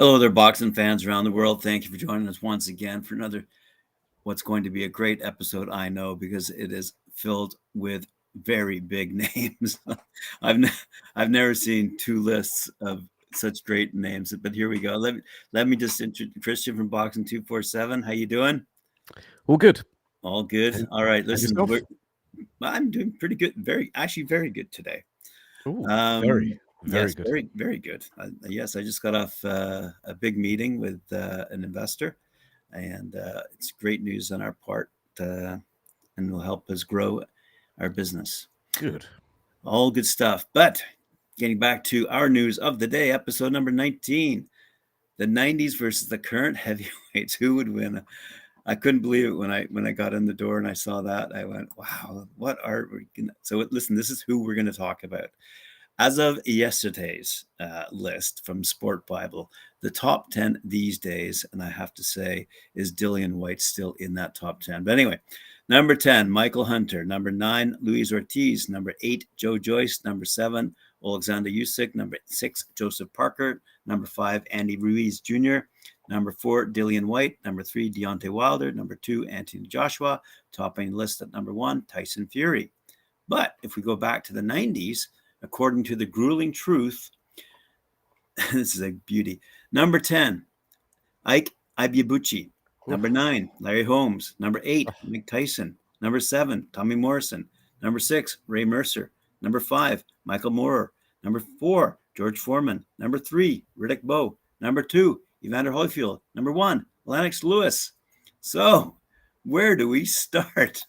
Hello there, boxing fans around the world. Thank you for joining us once again for another, what's going to be a great episode, I know, because it is filled with very big names. I've never seen two lists of such great names, but here we go. Let me just introduce Kristian from Boxen247. How you doing? All good. All good. All right. Listen, yourself? I'm doing pretty good. Very good today. Ooh, Yes, good. very good. Yes, I just got off a big meeting with an investor, and it's great news on our part, and will help us grow our business. Good. All good stuff. But getting back to our news of the day, episode number 19, the 90s versus the current heavyweights. Who would win? I couldn't believe it when I got in the door and I saw that. I went, wow, what are we gonna... So listen, this is who we're going to talk about. As of yesterday's list from SportBible, the top 10 these days, and I have to say, is Dillian Whyte still in that top 10. But anyway, number 10, Michael Hunter. Number 9, Luiz Ortiz. Number 8, Joyce. Number 7, Oleksandr Usyk. Number 6, Joseph Parker. Number 5, Andy Ruiz Jr. Number 4, Dillian Whyte. Number 3, Deontay Wilder. Number 2, Anthony Joshua. Topping the list at number 1, Tyson Fury. But if we go back to the 90s, according to the Grueling Truth, this is a beauty. Number 10, Ike Ibeabuchi. Number 9, Larry Holmes. Number 8, Mike Tyson. Number 7, Tommy Morrison. Number 6, Ray Mercer. Number 5, Michael Moorer. Number 4, George Foreman. Number 3, Riddick Bowe. Number 2, Evander Holyfield. Number 1, Lennox Lewis. So, where do we start?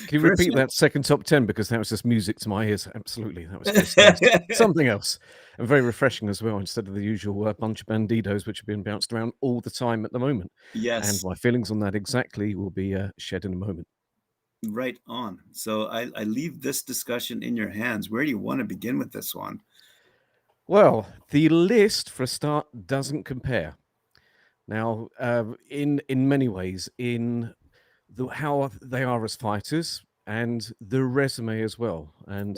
Can you repeat that second top 10? Because that was just music to my ears. Absolutely. That was just something else. And very refreshing as well, instead of the usual bunch of bandidos, which have been bounced around all the time at the moment. Yes. And my feelings on that exactly will be shed in a moment. Right on. So I leave this discussion in your hands. Where do you want to begin with this one? Well, the list, for a start, doesn't compare. Now, in many ways, in how they are as fighters and the resume as well. And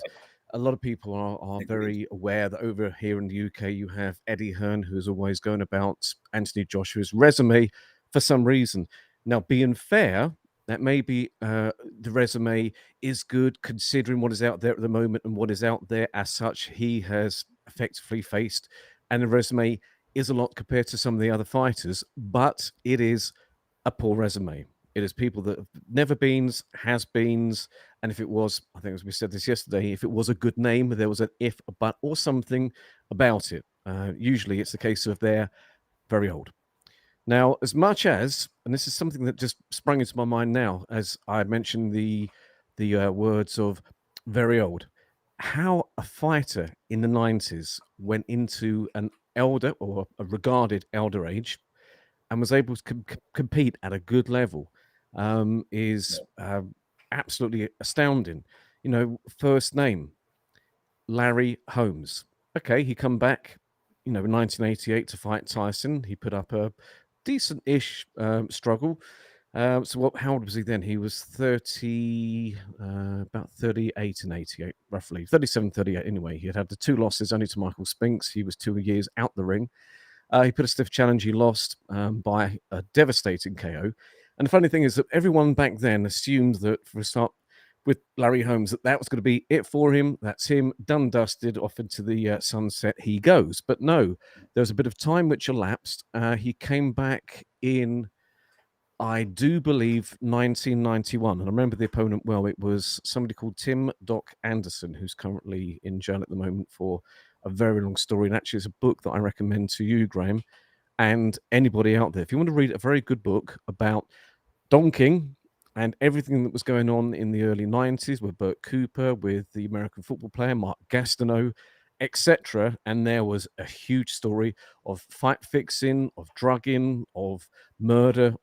a lot of people are very aware that over here in the UK, you have Eddie Hearn, who's always going about Anthony Joshua's resume for some reason. Now, being fair, that maybe the resume is good considering what is out there at the moment and what is out there as such he has effectively faced. And the resume is a lot compared to some of the other fighters, but it is a poor resume. It is people that have never beens, has-beens, and if it was, I think as we said this yesterday, if it was a good name, there was an if, a but, or something about it. Usually it's the case of they're very old. Now, as much as, and this is something that just sprung into my mind now, as I mentioned the words of very old, how a fighter in the 90s went into an elder or a regarded elder age and was able to compete at a good level is absolutely astounding. You know, first name, Larry Holmes. Okay, he come back, in 1988 to fight Tyson. He put up a decent-ish struggle. So how old was he then? He was 30, about 38 in 88, roughly. 37, 38 anyway. He had the 2 losses only to Michael Sphinx. He was 2 years out the ring. He put a stiff challenge. He lost by a devastating KO. And the funny thing is that everyone back then assumed that, for a start with Larry Holmes, that was going to be it for him. That's him, done, dusted, off into the sunset he goes. But no, there was a bit of time which elapsed. He came back in, I do believe, 1991. And I remember the opponent well. It was somebody called Tim Doc Anderson, who's currently in jail at the moment for a very long story. And actually, it's a book that I recommend to you, Graeme, and anybody out there. If you want to read a very good book about donking and everything that was going on in the early 90s with Burt Cooper, with the American football player Mark Gastineau, etc. And there was a huge story of fight fixing, of drugging, of murder,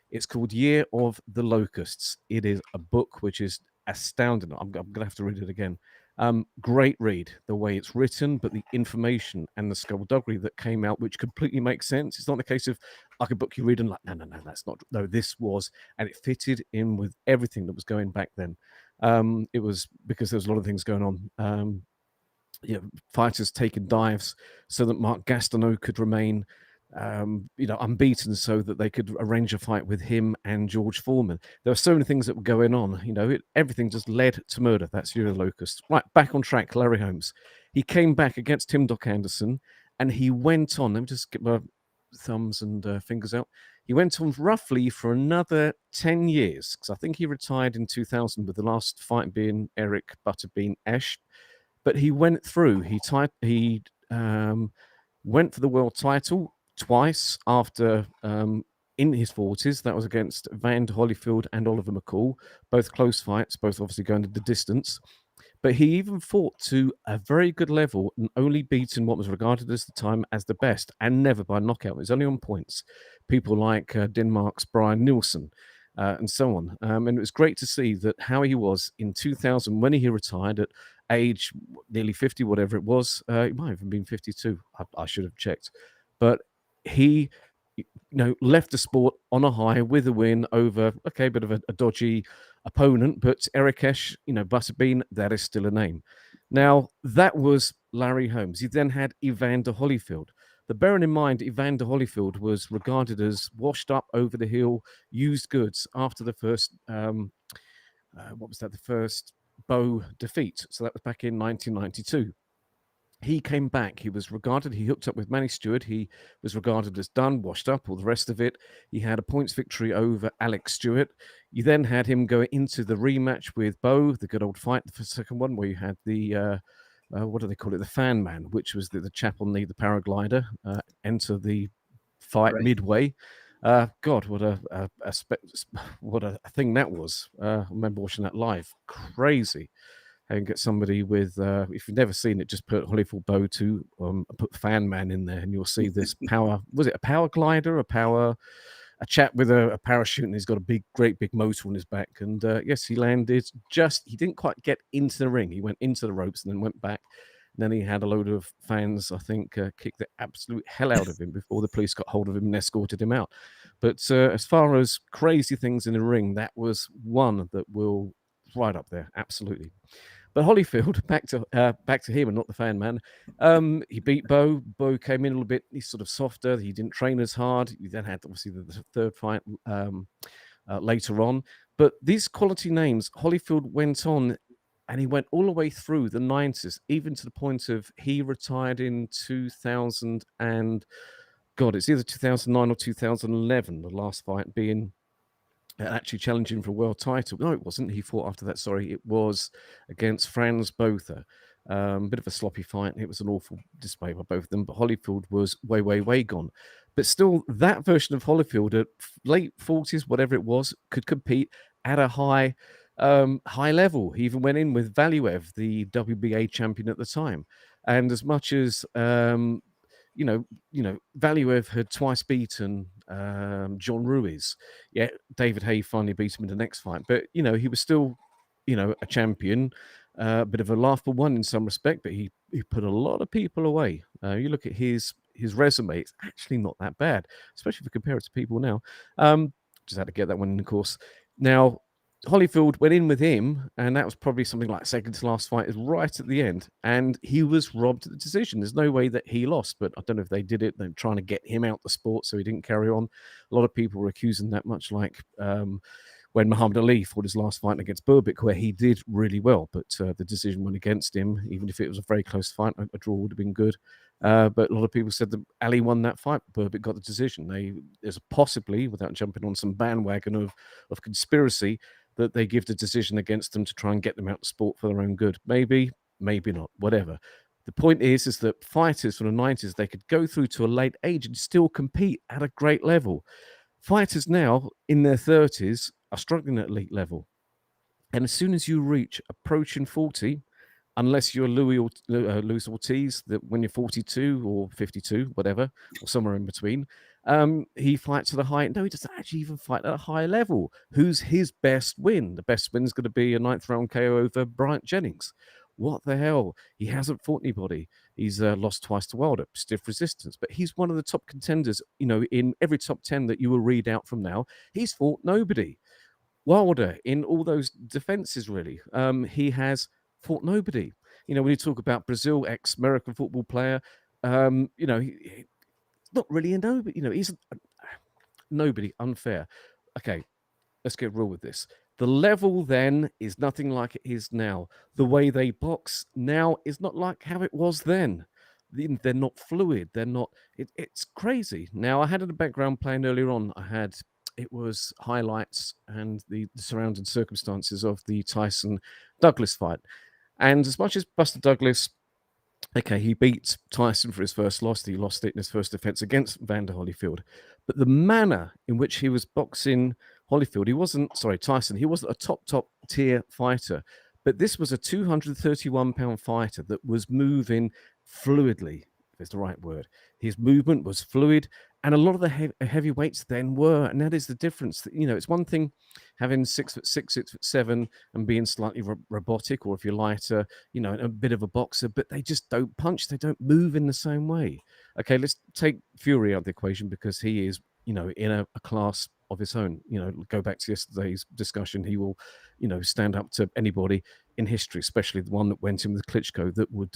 it's called Year of the Locusts. It is a book which is astounding. I'm going to have to read it again. Great read, the way it's written, but the information and the skullduggery that came out, which completely makes sense. It's not the case of like a book you read and like, no, that's not. No, this was, and it fitted in with everything that was going back then. It was because there was a lot of things going on. fighters taking dives so that Mark Gastineau could remain unbeaten, so that they could arrange a fight with him and George Foreman. There were so many things that were going on. Everything just led to murder. That's Yuri Locust. Right, back on track. Larry Holmes. He came back against Tim Doc Anderson, and he went on. Let me just get my thumbs and fingers out. He went on roughly for another 10 years, because I think he retired in 2000, with the last fight being Eric Butterbean Esch. But he went through. He went for the world title twice after in his 40s. That was against Evander Holyfield and Oliver McCall, both close fights, both obviously going to the distance. But he even fought to a very good level and only beaten what was regarded as the time as the best, and never by knockout. It was only on points. People like Denmark's Brian Nielsen and so on. And it was great to see that how he was in 2000 when he retired at age nearly 50, whatever it was. It might have even been 52. I should have checked. But he left the sport on a high with a win over, a bit of a dodgy opponent, but Eric Esch, Butterbean, that is still a name. Now, that was Larry Holmes. He then had Evander Holyfield. But bearing in mind, Evander Holyfield was regarded as washed up, over the hill, used goods after the first, the first Bowe defeat. So that was back in 1992. He came back. He hooked up with Manny Stewart. He was regarded as done, washed up, all the rest of it. He had a points victory over Alex Stewart. You then had him go into the rematch with Bowe, the good old fight, the second one, where you had the, what do they call it? The fan man, which was the chap on the paraglider, enter the fight midway. God, what a thing that was. I remember watching that live. Crazy. And get somebody with, if you've never seen it, just put Holyfield Bowe to put Fan Man in there, and you'll see this power. Was it a power glider? A chap with a parachute, and he's got a great big motor on his back. And yes, he landed he didn't quite get into the ring. He went into the ropes and then went back. And then he had a load of fans, I think, kick the absolute hell out of him before the police got hold of him and escorted him out. But as far as crazy things in the ring, that was one that will right up there, absolutely. But Holyfield, back to him and not the fan man. He beat Bowe. Bowe came in a little bit. He's sort of softer. He didn't train as hard. He then had obviously the third fight later on. But these quality names, Holyfield went on, and he went all the way through the 90s, even to the point of he retired in 2000 and it's either 2009 or 2011. The last fight being actually challenging for a world title. No, it wasn't. He fought after that. Sorry, it was against Franz Botha. Bit of a sloppy fight. It was an awful display by both of them, but Holyfield was way, way, way gone. But still, that version of Holyfield at late 40s, whatever it was, could compete at a high level. He even went in with Valuev, the WBA champion at the time. And as much as Valuev had twice beaten John Ruiz. Yeah, David Haye finally beat him in the next fight, but he was still, a champion, a bit of a laughable one in some respect. But he put a lot of people away. You look at his resume; it's actually not that bad, especially if you compare it to people now. Just had to get that one in, of course. Now, Holyfield went in with him, and that was probably something like second to last fight, is right at the end, and he was robbed of the decision. There's no way that he lost, but I don't know if they did it. They're trying to get him out the sport so he didn't carry on. A lot of people were accusing that, much like when Muhammad Ali fought his last fight against Berbick, where he did really well, but the decision went against him. Even if it was a very close fight, a draw would have been good. But a lot of people said that Ali won that fight. Berbick got the decision. There's possibly, without jumping on some bandwagon of conspiracy, that they give the decision against them to try and get them out of sport for their own good. Maybe, maybe not, whatever. The point is that fighters from the 90s, they could go through to a late age and still compete at a great level. Fighters now in their 30s are struggling at elite level. And as soon as you reach approaching 40, unless you're Luiz Ortiz, that when you're 42 or 52, whatever, or somewhere in between, he fights at a high. No, he doesn't actually even fight at a high level. Who's his best win? The best win is going to be a 9th round KO over Bryant Jennings. What the hell? He hasn't fought anybody. He's lost twice to Wilder, stiff resistance. But he's one of the top contenders, in every top 10 that you will read out from now. He's fought nobody. Wilder, in all those defenses, really, he has fought nobody. when you talk about Brazil, ex-American football player, he's not really a nobody. He's nobody. Unfair. Okay, let's get real with this. The level then is nothing like it is now. The way they box now is not like how it was then. They're not fluid. They're not. It's crazy. Now, I had in the background playing earlier on. It was highlights and the surrounding circumstances of the Tyson Douglas fight. And as much as Buster Douglas, okay, he beat Tyson for his first loss. He lost it in his first defense against Evander Holyfield. But the manner in which he was boxing Tyson, he wasn't a top tier fighter. But this was a 231-pound fighter that was moving fluidly, if it's the right word. His movement was fluid. And a lot of the heavyweights then were. And that is the difference. It's one thing having 6'6", 6'7", and being slightly robotic, or if you're lighter, a bit of a boxer, but they just don't punch. They don't move in the same way. Okay, let's take Fury out of the equation because he is, in a class of his own. Go back to yesterday's discussion. He will, stand up to anybody in history, especially the one that went in with Klitschko, that would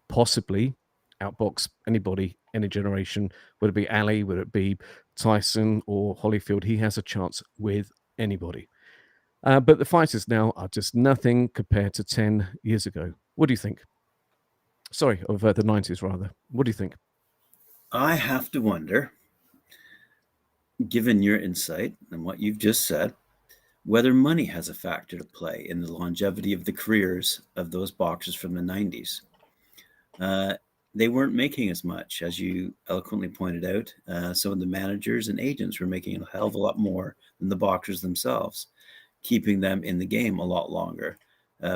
possibly outbox anybody, any generation, whether it be Ali, whether it be Tyson or Holyfield. He has a chance with anybody. But the fighters now are just nothing compared to 10 years ago. What do you think? Sorry, of the 90s, rather. What do you think? I have to wonder, given your insight and what you've just said, whether money has a factor to play in the longevity of the careers of those boxers from the 90s. They weren't making as much, as you eloquently pointed out. Some of the managers and agents were making a hell of a lot more than the boxers themselves, keeping them in the game a lot longer,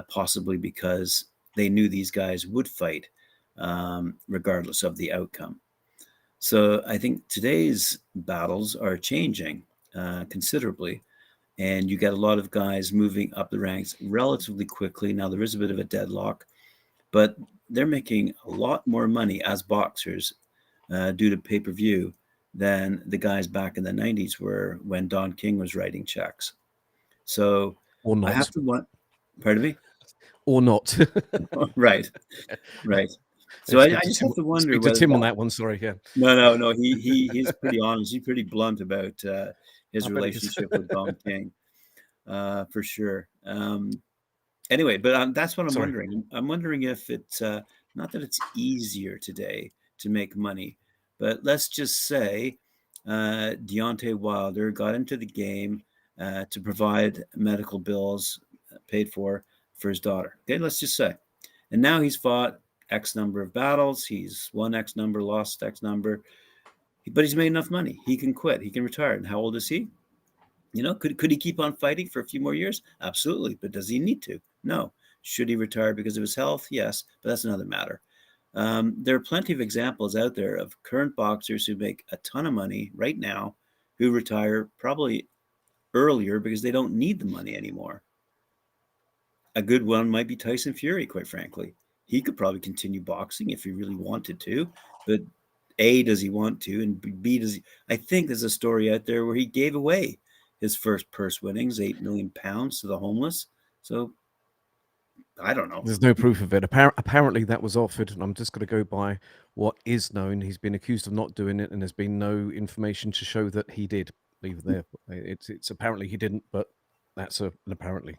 possibly because they knew these guys would fight regardless of the outcome. So I think today's battles are changing considerably, and you get a lot of guys moving up the ranks relatively quickly. Now, there is a bit of a deadlock, but they're making a lot more money as boxers due to pay-per-view than the guys back in the 90s were when Don King was writing checks. So or not. I have to want, pardon me? Or not. Right. So I just have to wonder. Speak to Tim on that one. Sorry, yeah. No. He's pretty honest. He's pretty blunt about his relationship with Don King, for sure. Anyway, but that's what I'm wondering. I'm wondering if it's not that it's easier today to make money, but let's just say Deontay Wilder got into the game to provide medical bills paid for his daughter. Okay, let's just say. And now he's fought X number of battles. He's won X number, lost X number. But he's made enough money. He can quit. He can retire. And how old is he? Could he keep on fighting for a few more years? Absolutely. But does he need to? No. Should he retire because of his health? Yes. But that's another matter. There are plenty of examples out there of current boxers who make a ton of money right now who retire probably earlier because they don't need the money anymore. A good one might be Tyson Fury, quite frankly. He could probably continue boxing if he really wanted to, but A, does he want to? And B, I think there's a story out there where he gave away his first purse winnings, £8 million, to the homeless. So I don't know. There's no proof of it. Apparently that was offered, and I'm just going to go by what is known. He's been accused of not doing it, and there's been no information to show that he did. Leave it there. It's apparently he didn't, but that's an apparently.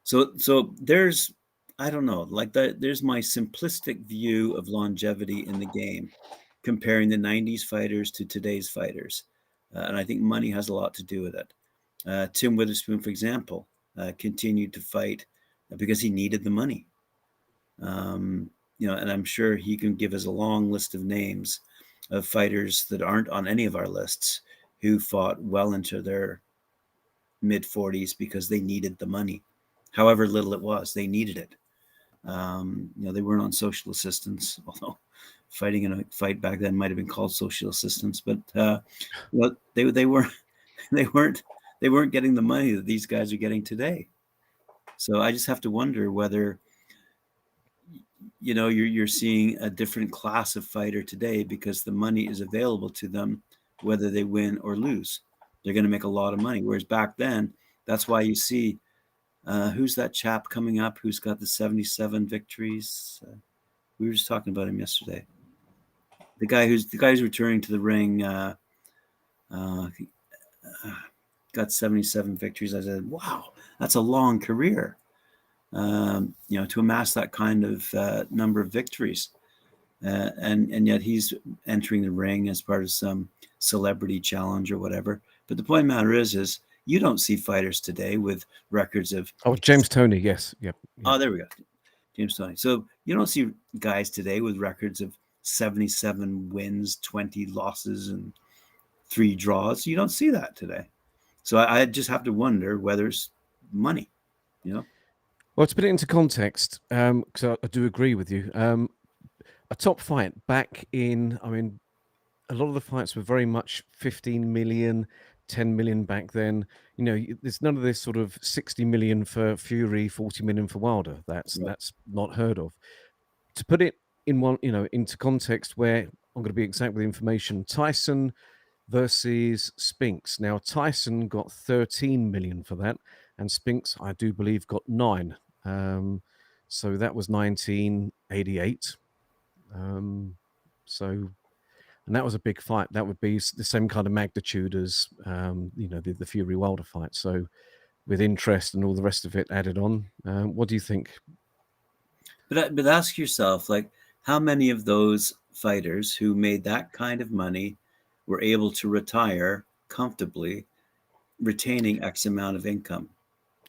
So there's, I don't know, like that. There's my simplistic view of longevity in the game, comparing the 90s fighters to today's fighters. And I think money has a lot to do with it. Tim Witherspoon, for example, continued to fight because he needed the money. And I'm sure he can give us a long list of names of fighters that aren't on any of our lists who fought well into their mid-40s because they needed the money. However little it was, they needed it. They weren't on social assistance, although fighting in a fight back then might have been called social assistance, but they weren't getting the money that these guys are getting today. So I just have to wonder whether you're seeing a different class of fighter today because the money is available to them, whether they win or lose. They're going to make a lot of money. Whereas back then, that's why you see Who's that chap coming up who's got the 77 victories? We were just talking about him yesterday. The guy who's returning to the ring got 77 victories. I said, wow, that's a long career. To amass that kind of number of victories. And yet he's entering the ring as part of some celebrity challenge or whatever. But the point of the matter is you don't see fighters today with records of... Oh, James Toney, yes. Yep. Oh, there we go. James Toney. So you don't see guys today with records of 77 wins, 20 losses, and 3 draws. You don't see that today. So I just have to wonder whether it's money, Well, to put it into context, because I do agree with you, a top fight back in, a lot of the fights were very much 15 million, 10 million back then. There's none of this sort of 60 million for Fury, 40 million for Wilder. That's not heard of. To put it in into context, where I'm going to be exact with the information, Tyson versus Sphinx. Now, Tyson got 13 million for that, and Sphinx, I do believe, got 9. So that was 1988. And that was a big fight. That would be the same kind of magnitude as the Fury Wilder fight. So with interest and all the rest of it added on, what do you think? But ask yourself, like, how many of those fighters who made that kind of money were able to retire comfortably, retaining X amount of income?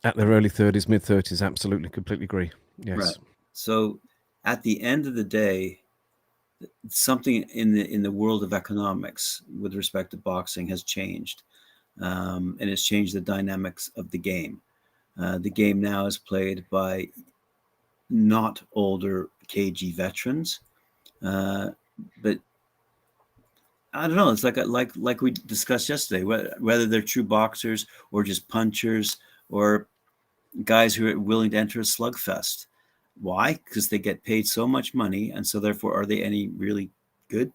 At their early 30s, mid 30s, absolutely, completely agree. Yes. Right. So at the end of the day, something in the world of economics with respect to boxing has changed, and it's changed the dynamics of the game. The game now is played by not older cagey veterans, but I don't know. It's like we discussed yesterday, whether they're true boxers or just punchers or guys who are willing to enter a slugfest. Why? Because they get paid so much money, and so therefore, are they any really good?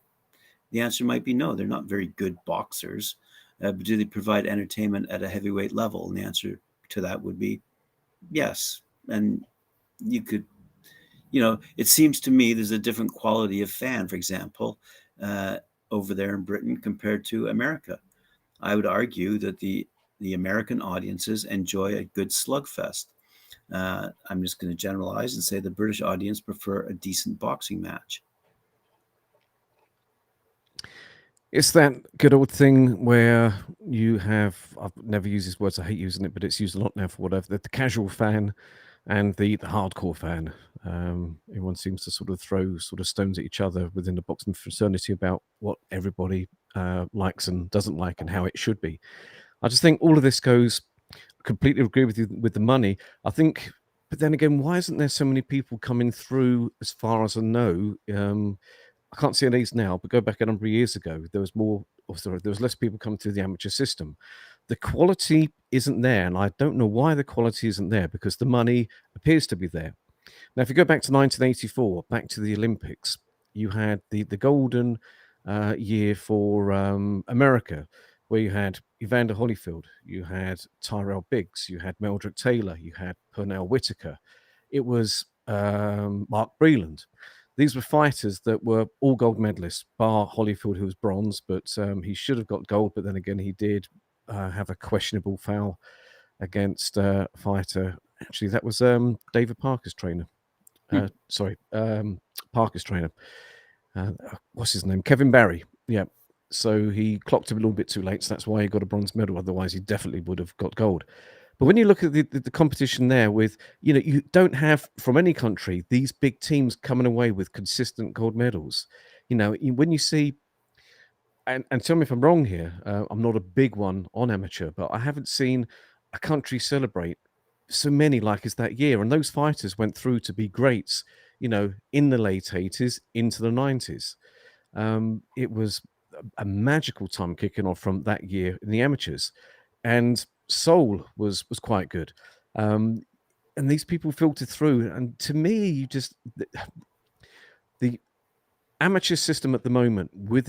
The answer might be no. They're not very good boxers. But do they provide entertainment at a heavyweight level? And the answer to that would be yes. And you could, it seems to me there's a different quality of fan, for example, over there in Britain compared to America. I would argue that the American audiences enjoy a good slugfest. I'm just going to generalize and say the British audience prefer a decent boxing match. It's that good old thing where you have, I've never used these words, I hate using it, but it's used a lot now for whatever, the casual fan and the hardcore fan. Everyone seems to sort of throw stones at each other within the boxing fraternity about what everybody likes and doesn't like and how it should be. I just think all of this goes, completely agree with you with the money. I think, but then again, why isn't there so many people coming through? As far as I know, I can't see these now, but go back a number of years ago, there was less people coming through the amateur system. The quality isn't there, and I don't know why the quality isn't there, because the money appears to be there. Now, if you go back to 1984, back to the Olympics, you had the golden year for America, where you had Evander Holyfield, you had Tyrell Biggs, you had Meldrick Taylor, you had Pernell Whitaker. It was Mark Breland. These were fighters that were all gold medalists, bar Holyfield, who was bronze, but he should have got gold. But then again, he did have a questionable foul against a fighter. Actually, that was David Parker's trainer. Parker's trainer. What's his name? Kevin Barry. Yeah. So he clocked him a little bit too late. So that's why he got a bronze medal. Otherwise, he definitely would have got gold. But when you look at the competition there with, you don't have from any country these big teams coming away with consistent gold medals. When you see, and tell me if I'm wrong here, I'm not a big one on amateur, but I haven't seen a country celebrate so many like as that year. And those fighters went through to be greats, in the late 80s into the 90s. It was a magical time kicking off from that year in the amateurs. And Seoul was quite good. And these people filtered through. And to me, the amateur system at the moment with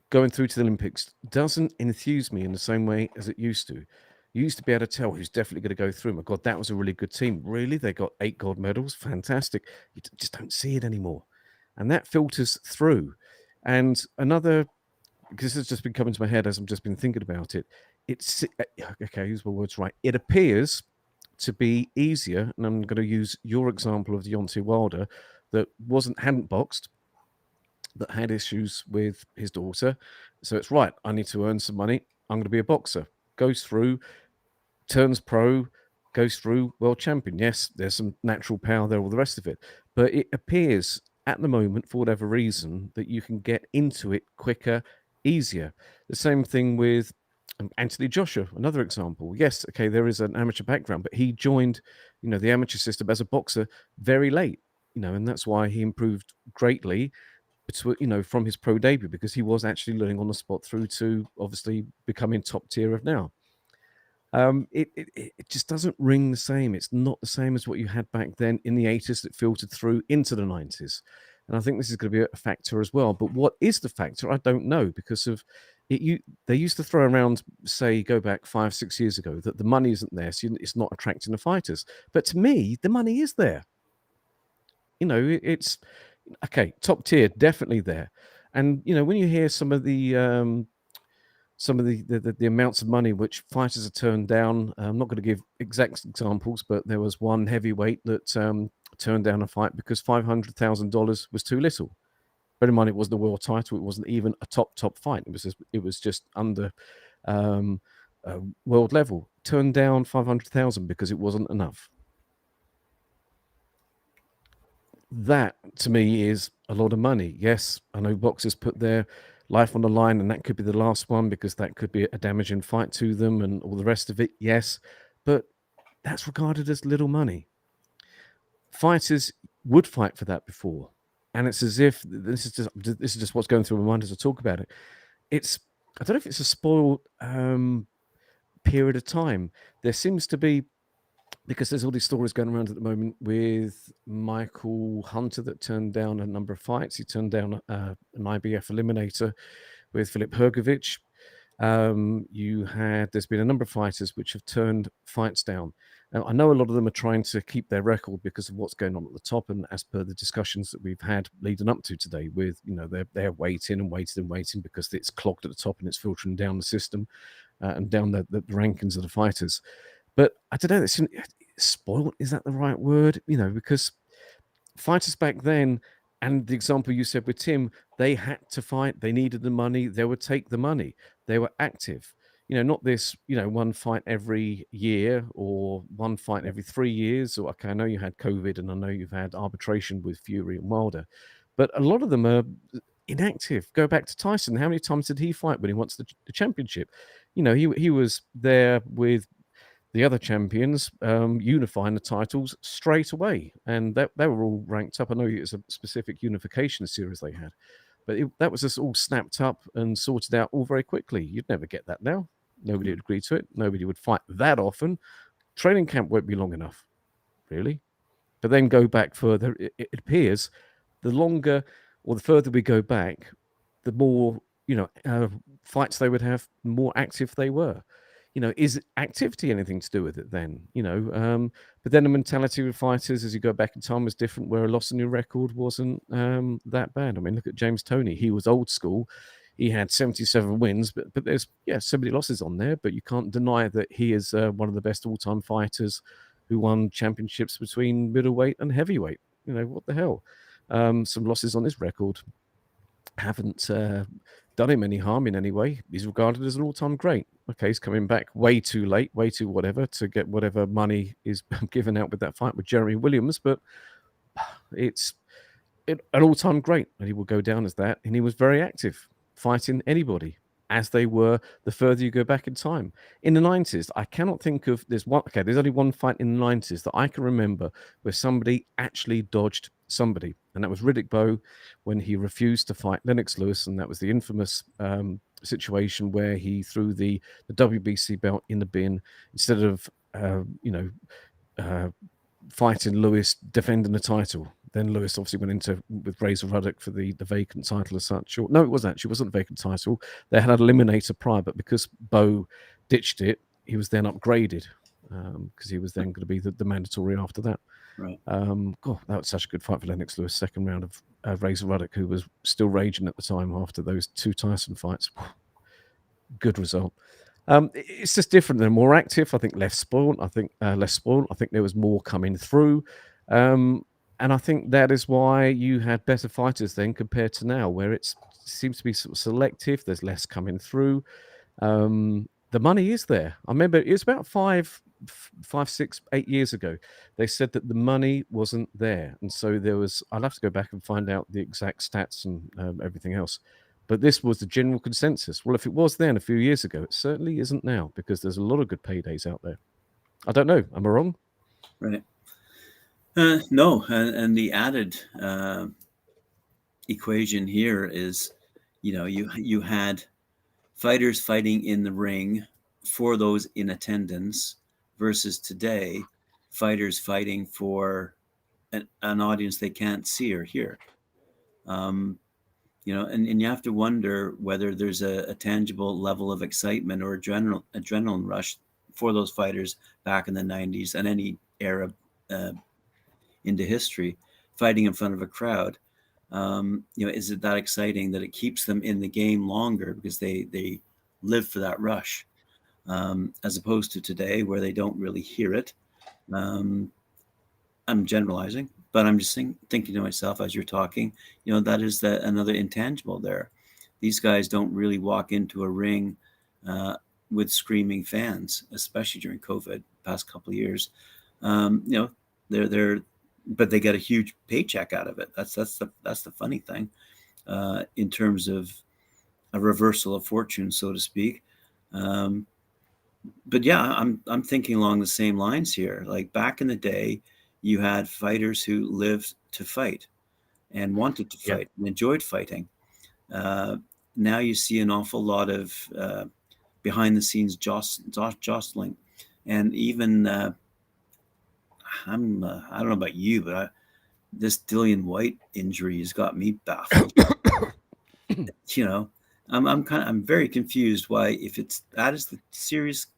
going through to the Olympics doesn't enthuse me in the same way as it used to. You used to be able to tell who's definitely going to go through. My God, that was a really good team. Really? They got 8 gold medals? Fantastic. You just don't see it anymore. And that filters through. And another, because this has just been coming to my head as I've just been thinking about it. It's, okay, use my words right. It appears to be easier, and I'm going to use your example of Deontay Wilder that hadn't boxed, that had issues with his daughter. So it's right, I need to earn some money. I'm going to be a boxer. Goes through, turns pro, goes through, world champion. Yes, there's some natural power there, all the rest of it. But it appears at the moment, for whatever reason, that you can get into it quicker, easier. The same thing with Anthony Joshua, another example. Yes, okay, there is an amateur background, but he joined, the amateur system as a boxer very late, and that's why he improved greatly, from his pro debut, because he was actually learning on the spot through to obviously becoming top tier of now. It just doesn't ring the same. It's not the same as what you had back then in the 80s that filtered through into the 90s. And I think this is going to be a factor as well. But what is the factor? I don't know, because of it. They used to throw around, say, go back 5-6 years ago, that the money isn't there, so it's not attracting the fighters. But to me, the money is there. It's okay, top tier, definitely there. And when you hear some of the amounts of money which fighters are turned down, I'm not going to give exact examples, but there was one heavyweight that turned down a fight because $500,000 was too little. Bear in mind, it wasn't a world title; it wasn't even a top fight. It was just under world level. Turned down $500,000 because it wasn't enough. That, to me, is a lot of money. Yes, I know boxers put their life on the line, and that could be the last one because that could be a damaging fight to them and all the rest of it. Yes, but that's regarded as little money. Fighters would fight for that before, and it's as if this is just what's going through my mind as I talk about it. I don't know if it's a spoiled period of time. There seems to be, because there's all these stories going around at the moment with Michael Hunter that turned down a number of fights. He turned down an IBF eliminator with Filip Hrgovic. There's been a number of fighters which have turned fights down. Now, I know a lot of them are trying to keep their record because of what's going on at the top, and as per the discussions that we've had leading up to today with, they're waiting because it's clogged at the top and it's filtering down the system and down the rankings of the fighters. But I don't know, it's spoiled, is that the right word? Because fighters back then, and the example you said with Tim, they had to fight, they needed the money, they would take the money, they were active. Not this, one fight every year or one fight every 3 years. Or, okay, I know you had COVID and I know you've had arbitration with Fury and Wilder, but a lot of them are inactive. Go back to Tyson. How many times did he fight when he wants the championship? He was there with the other champions, unifying the titles straight away, and they were all ranked up. I know it's a specific unification series they had, but that was just all snapped up and sorted out all very quickly. You'd never get that now. Nobody would agree to it. Nobody would fight that often. Training camp won't be long enough, really. But then go back further. It appears the longer or the further we go back, the more fights they would have, the more active they were. Is activity anything to do with it then? But then the mentality of fighters as you go back in time was different, where a loss in your record wasn't that bad. I mean, look at James Toney. He was old school. He had 77 wins, but there's, so many losses on there, but you can't deny that he is one of the best all-time fighters who won championships between middleweight and heavyweight. What the hell? Some losses on his record haven't done him any harm in any way. He's regarded as an all-time great. Okay, he's coming back way too late, way too whatever, to get whatever money is given out with that fight with Jeremy Williams, but it's an all-time great, and he will go down as that, and he was very active, fighting anybody, as they were the further you go back in time. In the 90s, I cannot think of, there's only one fight in the 90s that I can remember where somebody actually dodged somebody, and that was Riddick Bowe when he refused to fight Lennox Lewis, and that was the infamous situation where he threw the WBC belt in the bin instead of fighting Lewis, defending the title. Then Lewis obviously went with Razor Ruddock for the vacant title as such. No, it wasn't actually. It wasn't a vacant title. They had an eliminator prior, but because Bowe ditched it, he was then upgraded because he was then going to be the mandatory after that. Right. God, that was such a good fight for Lennox Lewis. Second round of Razor Ruddock, who was still raging at the time after those 2 Tyson fights. Good result. It's just different. They're more active. I think less spoiled. I think less spoiled. I think there was more coming through. And I think that is why you had better fighters then compared to now, where it seems to be sort of selective. There's less coming through. The money is there. I remember it was about 5, 6, 8 years ago. They said that the money wasn't there. And so there was, I'll have to go back and find out the exact stats and everything else. But this was the general consensus. Well, if it was then a few years ago, it certainly isn't now because there's a lot of good paydays out there. I don't know. Am I wrong? Right. No. And the added equation here is, you had fighters fighting in the ring for those in attendance versus today, fighters fighting for an audience they can't see or hear. And you have to wonder whether there's a tangible level of excitement or adrenaline rush for those fighters back in the 90s and any era into history, fighting in front of a crowd. Is it that exciting that it keeps them in the game longer because they live for that rush, as opposed to today where they don't really hear it? I'm generalizing, but I'm just thinking to myself as you're talking, that is another intangible there. These guys don't really walk into a ring with screaming fans, especially during COVID, past couple of years. But they get a huge paycheck out of it. That's the funny thing, in terms of a reversal of fortune, so to speak. But yeah, I'm thinking along the same lines here. Like back in the day, you had fighters who lived to fight and wanted to fight and enjoyed fighting. Now you see an awful lot of behind the scenes jostling, and even I don't know about you, but this Dillian Whyte injury has got me baffled. I'm very confused why, if that is the serious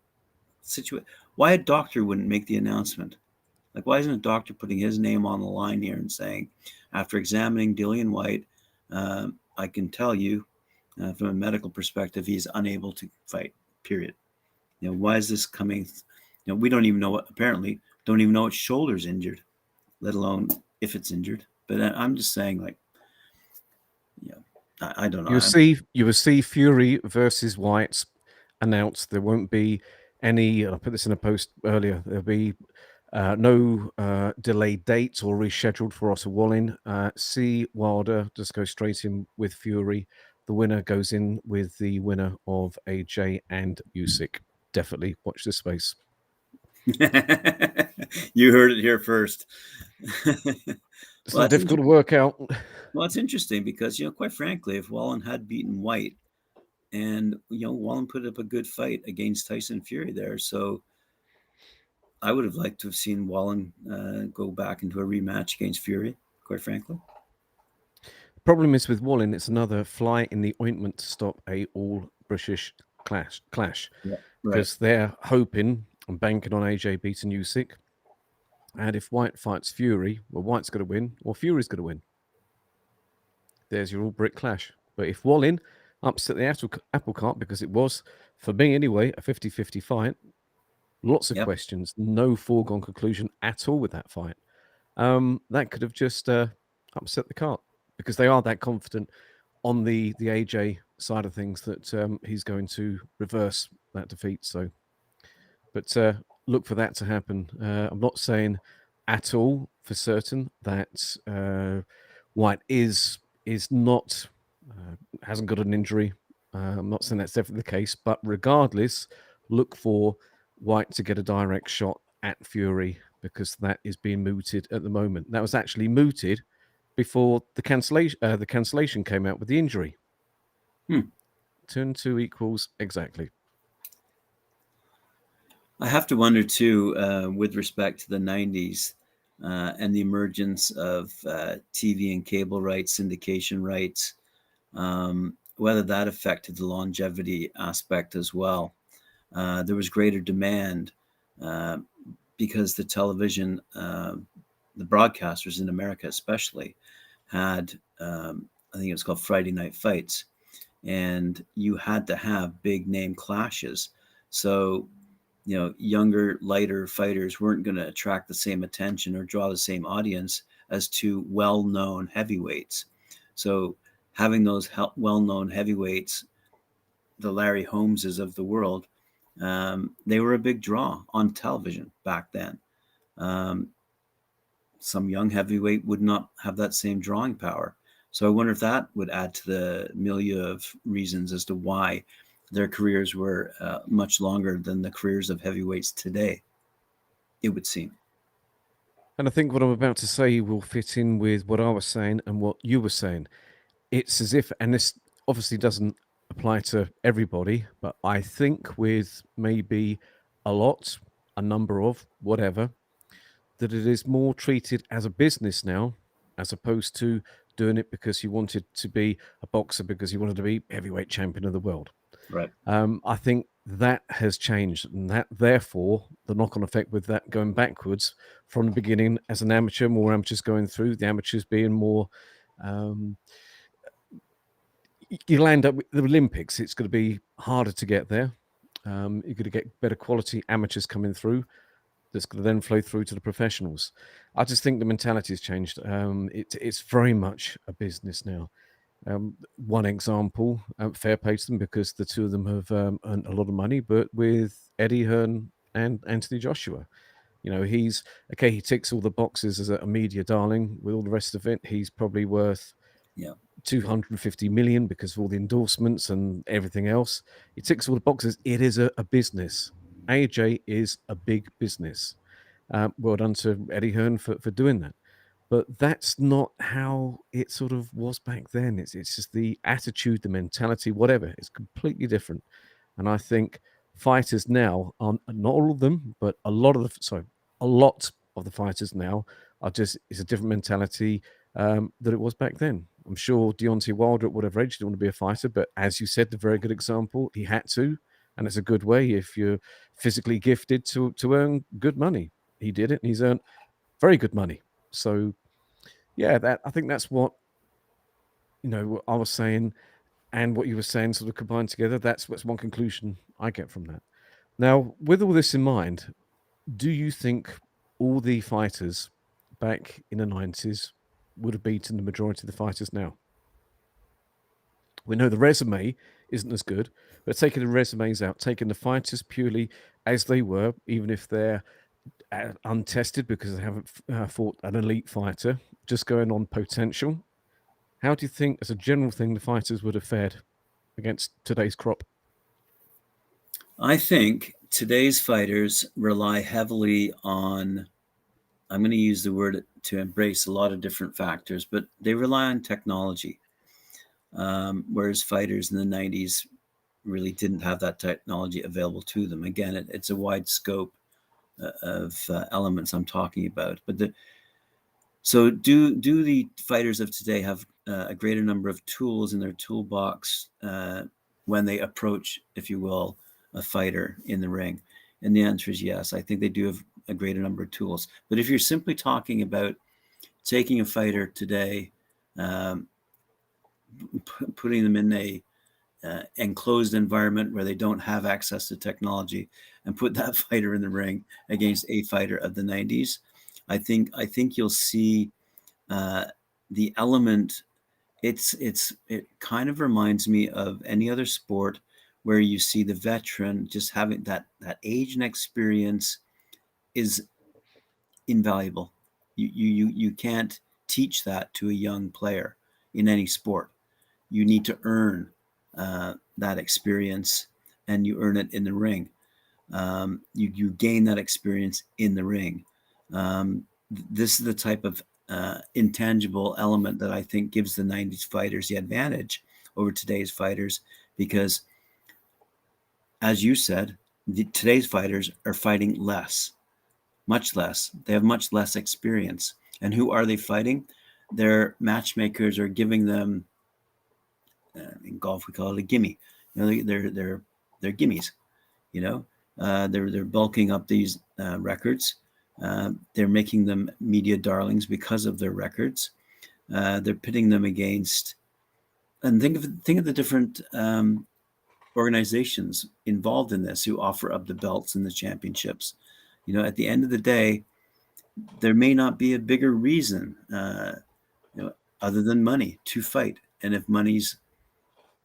situation, why a doctor wouldn't make the announcement. Like, why isn't a doctor putting his name on the line here and saying, after examining Dillian Whyte, I can tell you from a medical perspective, he's unable to fight, period. Why is this coming? We don't even know apparently don't even know its shoulder's injured, let alone if it's injured. But I'm just saying, I don't know. You will see Fury versus Whyte announced. There won't be any, I put this in a post earlier, there'll be no delayed dates or rescheduled for Otto Wallin. See Wilder just go straight in with Fury. The winner goes in with the winner of AJ and Usyk. Definitely watch this space. You heard it here first. It's not difficult to work out. Well, it's interesting because, quite frankly, if Wallin had beaten Whyte, and, Wallin put up a good fight against Tyson Fury there. So I would have liked to have seen Wallin go back into a rematch against Fury, quite frankly. The problem is with Wallin, it's another fly in the ointment to stop a all-British clash. Yeah, because they're hoping and banking on AJ beating Usyk. And if Whyte fights Fury, well, Whyte's going to win, or Fury's going to win. There's your all-Brit clash. But if Wallin upset the apple cart, because it was, for me anyway, a 50-50 fight, lots of questions, no foregone conclusion at all with that fight. That could have just upset the cart, because they are that confident on the AJ side of things that he's going to reverse that defeat. So, but look for that to happen. I'm not saying at all for certain that Whyte is not hasn't got an injury. I'm not saying that's definitely the case, but regardless, look for Whyte to get a direct shot at Fury, because that is being mooted at the moment. That was actually mooted before the cancellation came out with the injury. 2 and 2 equals exactly. I have to wonder too, with respect to the 90s and the emergence of TV and cable rights, syndication rights, whether that affected the longevity aspect as well. There was greater demand because the television, the broadcasters in America especially, had, I think it was called Friday Night Fights, and you had to have big name clashes. So, younger, lighter fighters weren't going to attract the same attention or draw the same audience as two well-known heavyweights. So having those well-known heavyweights, the Larry Holmeses of the world, they were a big draw on television back then. Some young heavyweight would not have that same drawing power. So I wonder if that would add to the milieu of reasons as to why their careers were much longer than the careers of heavyweights today, it would seem. And I think what I'm about to say will fit in with what I was saying and what you were saying. It's as if, and this obviously doesn't apply to everybody, but I think with maybe a number of, whatever, that it is more treated as a business now, as opposed to doing it because you wanted to be a boxer, because you wanted to be heavyweight champion of the world. Right. I think that has changed, and that therefore the knock-on effect with that going backwards from the beginning as an amateur, more amateurs going through, the amateurs being more. You'll end up with the Olympics. It's going to be harder to get there. You're going to get better quality amateurs coming through. That's going to then flow through to the professionals. I just think the mentality has changed. It's very much a business now. One example, fair play to them because the two of them have earned a lot of money, but with Eddie Hearn and Anthony Joshua, he's okay. He ticks all the boxes as a media darling. With all the rest of it, he's probably worth 250 million because of all the endorsements and everything else. He ticks all the boxes. It is a business. AJ is a big business. Well done to Eddie Hearn for doing that. But that's not how it sort of was back then. It's just the attitude, the mentality, whatever. It's completely different. And I think fighters now are, not all of them, but a lot of the fighters now are just, it's a different mentality that it was back then. I'm sure Deontay Wilder at whatever age didn't want to be a fighter, but as you said, the very good example, he had to. And it's a good way if you're physically gifted to earn good money. He did it, and he's earned very good money. So, yeah, I think that's what what I was saying and what you were saying sort of combined together. That's one conclusion I get from that. Now, with all this in mind, do you think all the fighters back in the 90s would have beaten the majority of the fighters now? We know the resume isn't as good, but taking the resumes out, taking the fighters purely as they were, even if they're untested because they haven't fought an elite fighter, just going on potential, how do you think, as a general thing, the fighters would have fared against today's crop? I think today's fighters rely heavily on, I'm going to use the word to embrace a lot of different factors, but they rely on technology. Whereas fighters in the 90s really didn't have that technology available to them. Again, it's a wide scope of elements I'm talking about. But so do the fighters of today have a greater number of tools in their toolbox when they approach, if you will, a fighter in the ring? And the answer is yes. I think they do have a greater number of tools. But if you're simply talking about taking a fighter today, putting them in a enclosed environment where they don't have access to technology, and put that fighter in the ring against a fighter of the 90s, I think you'll see the element. It kind of reminds me of any other sport where you see the veteran just having that age and experience is invaluable. You can't teach that to a young player in any sport. You need to earn that experience, and you earn it in the ring. You gain that experience in the ring. This is the type of intangible element that I think gives the 90s fighters the advantage over today's fighters, because, as you said, today's fighters are fighting less, much less. They have much less experience. And who are they fighting? Their matchmakers are giving them, in golf we call it a gimme. They're gimmies. They're bulking up these records. They're making them media darlings because of their records. They're pitting them against, and think of the different organizations involved in this who offer up the belts and the championships. At the end of the day, there may not be a bigger reason, other than money to fight. And if money's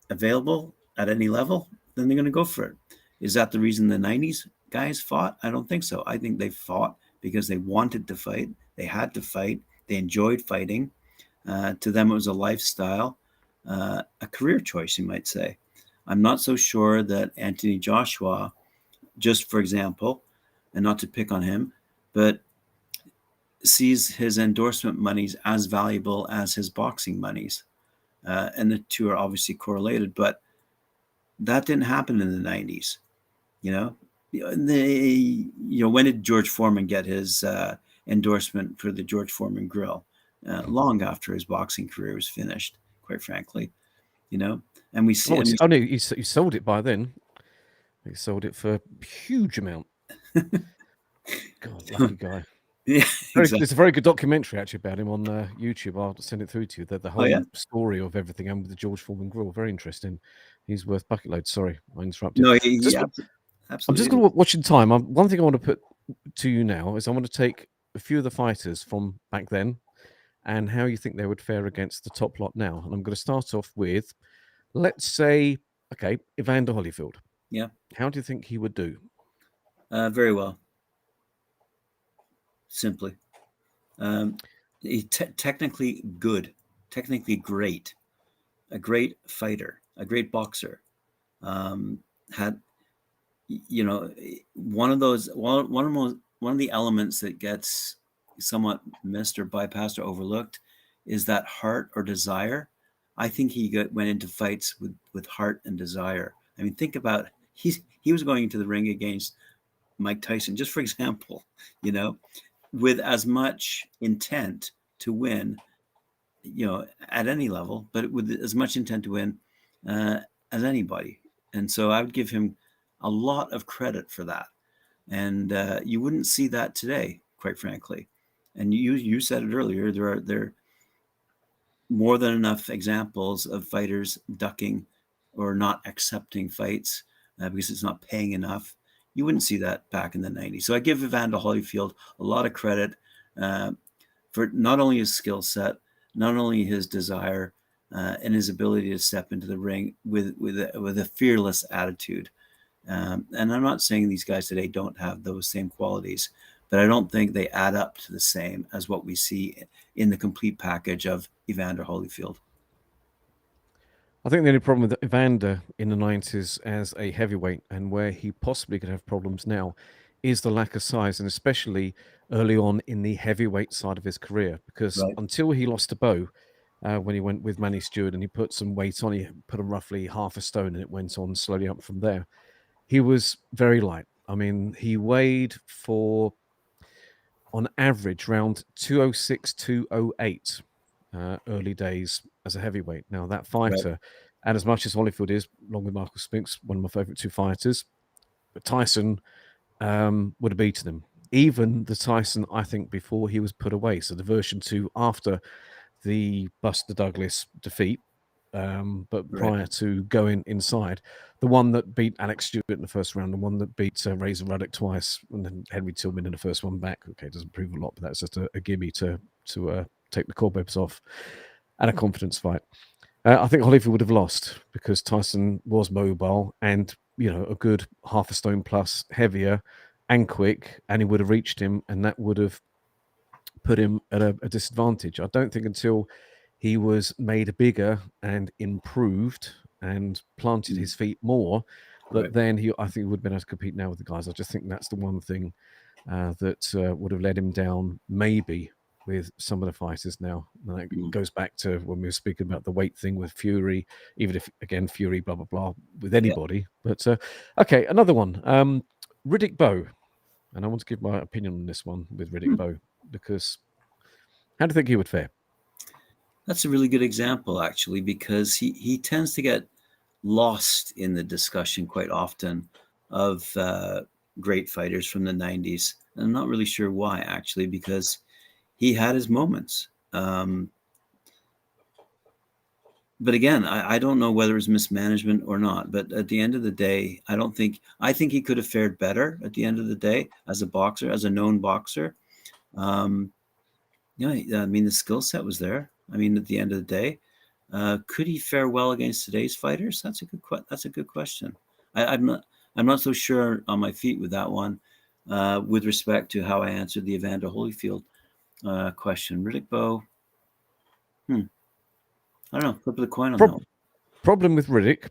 available at any level, then they're going to go for it. Is that the reason the 90s guys fought? I don't think so. I think they fought because they wanted to fight. They had to fight. They enjoyed fighting. To them, it was a lifestyle, a career choice, you might say. I'm not so sure that Anthony Joshua, just for example, and not to pick on him, but sees his endorsement monies as valuable as his boxing monies. And the two are obviously correlated, but that didn't happen in the 90s. When did George Foreman get his endorsement for the George Foreman grill? Long after his boxing career was finished, quite frankly. And we see. No, he sold it by then. He sold it for a huge amount. God, lucky guy. Yeah, exactly. There's a very good documentary actually about him on YouTube. I'll send it through to you. The whole story of everything and with the George Foreman grill. Very interesting. He's worth bucket loads. Sorry, I interrupted. No, absolutely. I'm just going to watch in time. One thing I want to put to you now is I want to take a few of the fighters from back then and how you think they would fare against the top lot now. And I'm going to start off with, let's say, Evander Holyfield. Yeah. How do you think he would do? Very well. Simply. He technically good, technically great, a great fighter, a great boxer. Had, one of the elements that gets somewhat missed or bypassed or overlooked is that heart or desire. I think he went into fights with heart and desire. I mean, think about he was going into the ring against Mike Tyson, just for example, with as much intent to win, at any level, but with as much intent to win as anybody. And so I would give him a lot of credit for that. And you wouldn't see that today, quite frankly. And you said it earlier, there are more than enough examples of fighters ducking or not accepting fights because it's not paying enough. You wouldn't see that back in the 90s. So I give Evander Holyfield a lot of credit for not only his skill set, not only his desire and his ability to step into the ring with a fearless attitude. And I'm not saying these guys today don't have those same qualities, but I don't think they add up to the same as what we see in the complete package of Evander Holyfield. I think the only problem with Evander in the 90s as a heavyweight and where he possibly could have problems now is the lack of size, and especially early on in the heavyweight side of his career, because until he lost to Bowe, when he went with Manny Stewart and he put some weight on, he put him roughly half a stone and it went on slowly up from there. He was very light. I mean, he weighed for, on average, around 206, 208 early days as a heavyweight. Now, that fighter, and as much as Holyfield is, along with Michael Sphinx, one of my favorite two fighters, but Tyson would have beaten him. Even the Tyson, I think, before he was put away. So the version 2 after the Buster Douglas defeat, but prior to going inside, the one that beat Alex Stewart in the first round, the one that beat Razor Ruddock twice, and then Henry Tillman in the first one back. Okay, doesn't prove a lot, but that's just a gimme to take the cobwebs off, and a confidence fight. I think Holyfield would have lost because Tyson was mobile and, a good half a stone plus heavier and quick, and he would have reached him, and that would have put him at a disadvantage. I don't think until he was made bigger and improved and planted his feet more, that then I think he would have been able to compete now with the guys. I just think that's the one thing that would have led him down maybe with some of the fighters now. And that goes back to when we were speaking about the weight thing with Fury, even if, again, Fury, blah, blah, blah, with anybody. But, okay, another one. Riddick Bowe. And I want to give my opinion on this one with Riddick Bowe, because how do you think he would fare? That's a really good example, actually, because he tends to get lost in the discussion quite often of great fighters from the 90s. And I'm not really sure why, actually, because he had his moments. But again, I don't know whether it's mismanagement or not. But at the end of the day, I think he could have fared better at the end of the day as a boxer, as a known boxer. Yeah, I mean, the skill set was there. I mean, at the end of the day, could he fare well against today's fighters? That's a good question. I'm not so sure on my feet with that one, with respect to how I answered the Evander Holyfield question. Riddick Bowe. I don't know. Flip of the coin on that one. Problem with Riddick,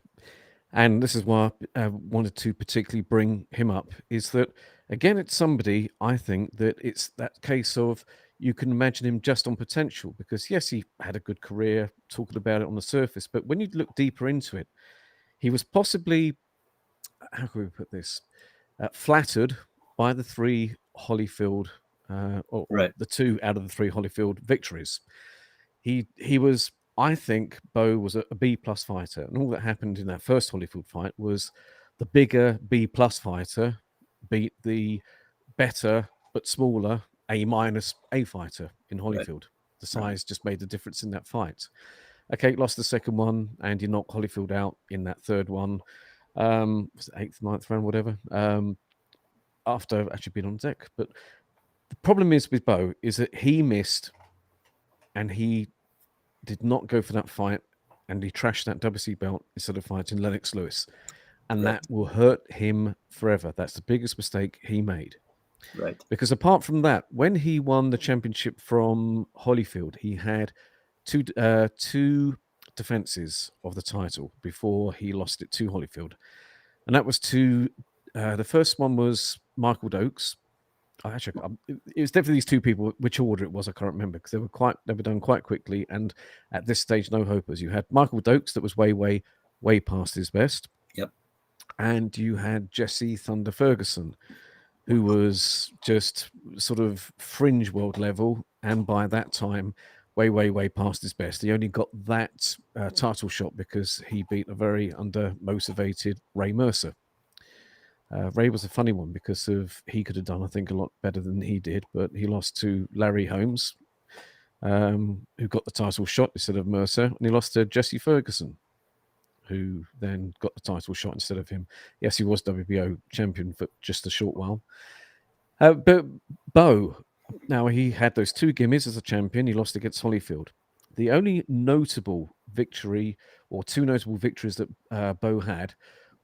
and this is why I wanted to particularly bring him up, is that, again, it's somebody, I think, that it's that case of you can imagine him just on potential, because, yes, he had a good career, talking about it on the surface, but when you look deeper into it, he was possibly, how can we put this, flattered by the three Holyfield, or the two out of the three Holyfield victories. He was, I think, Bowe was a B-plus fighter, and all that happened in that first Holyfield fight was the bigger B-plus fighter beat the better but smaller A-minus A fighter in Holyfield. The size just made the difference in that fight. Okay, lost the second one, and you knocked Holyfield out in that third one. Was it 8th, 9th round, whatever, after actually being on deck. But the problem is with Bowe is that he missed, and he did not go for that fight, and he trashed that WC belt instead of fighting Lennox Lewis. And that will hurt him forever. That's the biggest mistake he made. Right. Because apart from that, when he won the championship from Holyfield, he had two defenses of the title before he lost it to Holyfield. And that was the first one was Michael Dokes. Actually, it was definitely these two people. Which order it was, I can't remember, because they were done quite quickly. And at this stage, no hopers. You had Michael Dokes, that was way past his best. Yep. And you had Jesse Thunder Ferguson, who was just sort of fringe world level, and by that time, way past his best. He only got that title shot because he beat a very under-motivated Ray Mercer. Ray was a funny one because he could have done, I think, a lot better than he did, but he lost to Larry Holmes, who got the title shot instead of Mercer, and he lost to Jesse Ferguson, who then got the title shot instead of him. Yes, he was WBO champion for just a short while. But Bowe, now he had those two gimmies as a champion. He lost against Holyfield. The only notable victory, or two notable victories that Bowe had,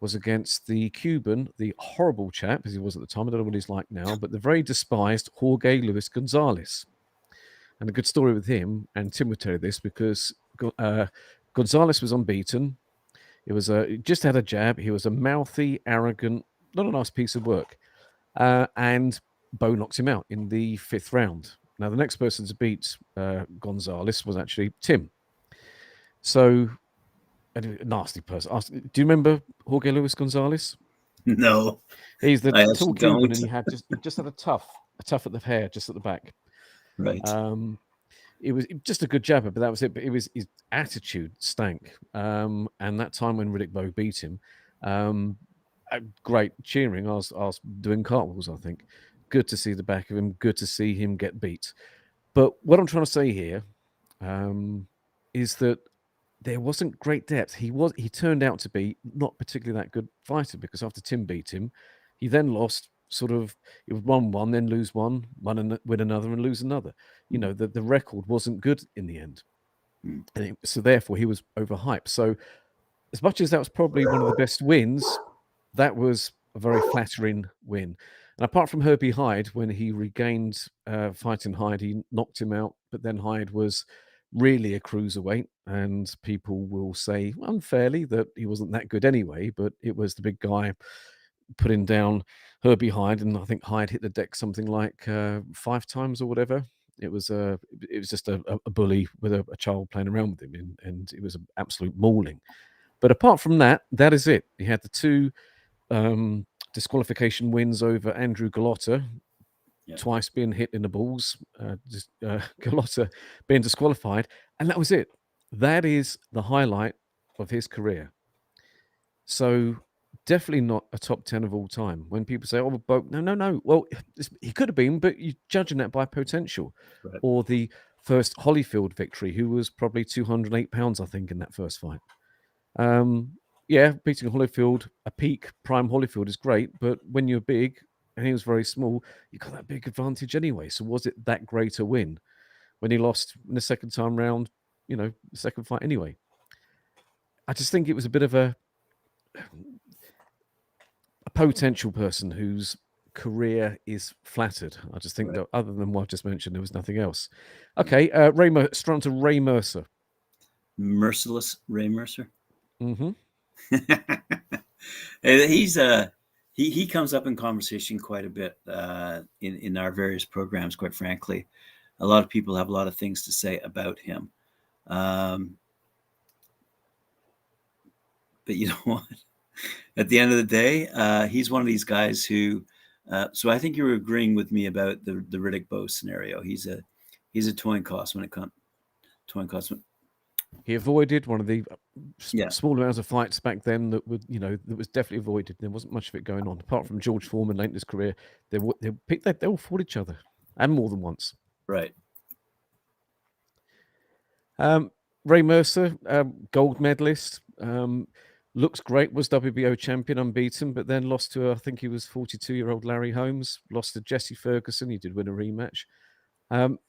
was against the Cuban, the horrible chap, as he was at the time. I don't know what he's like now, but the very despised Jorge Luis Gonzalez. And a good story with him, and Tim would tell you this, because Gonzalez was unbeaten. It was just had a jab. He was a mouthy, arrogant, not a nice piece of work. And Bowe knocked him out in the 5th round. Now, the next person to beat Gonzalez was actually Tim. So, a nasty person. Do you remember Jorge Luis Gonzalez? No. He's the tall Cuban, and he just had a tuft at the hair, just at the back. Right. It was just a good jabber, but that was it. But his attitude stank. And that time when Riddick Bowe beat him, great cheering. I was doing cartwheels, I think. Good to see the back of him. Good to see him get beat. But what I'm trying to say here is that there wasn't great depth. He turned out to be not particularly that good fighter, because after Tim beat him, he then lost. Sort of, it would win one, then lose one, win another, and lose another. You know, the record wasn't good in the end, and so therefore he was overhyped. So, as much as that was probably one of the best wins, that was a very flattering win. And apart from Herbie Hyde, when he regained fighting Hyde, he knocked him out. But then Hyde was really a cruiserweight, and people will say unfairly that he wasn't that good anyway. But it was the big guy putting down Herbie Hyde, and I think Hyde hit the deck something like 5 times or whatever. It was just a bully with a child playing around with him, and it was an absolute mauling. But apart from that, that is it. He had the 2 disqualification wins over Andrew Galotta, twice being hit in the balls, Galotta being disqualified, and that was it. That is the highlight of his career. So definitely not a top 10 of all time. When people say, "Oh, Bowe," no. Well, he could have been, but you're judging that by potential. Right. Or the first Holyfield victory, who was probably 208 pounds, I think, in that first fight. Yeah, beating Holyfield, a peak prime Holyfield is great, but when you're big and he was very small, you got that big advantage anyway. So was it that great a win when he lost in the second time round, the second fight anyway? I just think it was a bit of a potential person whose career is flattered. I just think that other than what I've just mentioned, there was nothing else. Okay, straight on to Ray Mercer. Merciless Ray Mercer. Mm-hmm. He comes up in conversation quite a bit in our various programs, quite frankly. A lot of people have a lot of things to say about him. But you know what? At the end of the day, he's one of these guys who. So I think you're agreeing with me about the Riddick Bowe scenario. He's a towing cost when it comes towing cost. He avoided one of the small amounts of fights back then that would, that was definitely avoided. There wasn't much of it going on, apart from George Foreman late in his career. They all fought each other, and more than once. Right. Ray Mercer, gold medalist, looks great. Was WBO champion, unbeaten, but then lost to I think he was 42-year-old Larry Holmes. Lost to Jesse Ferguson. He did win a rematch.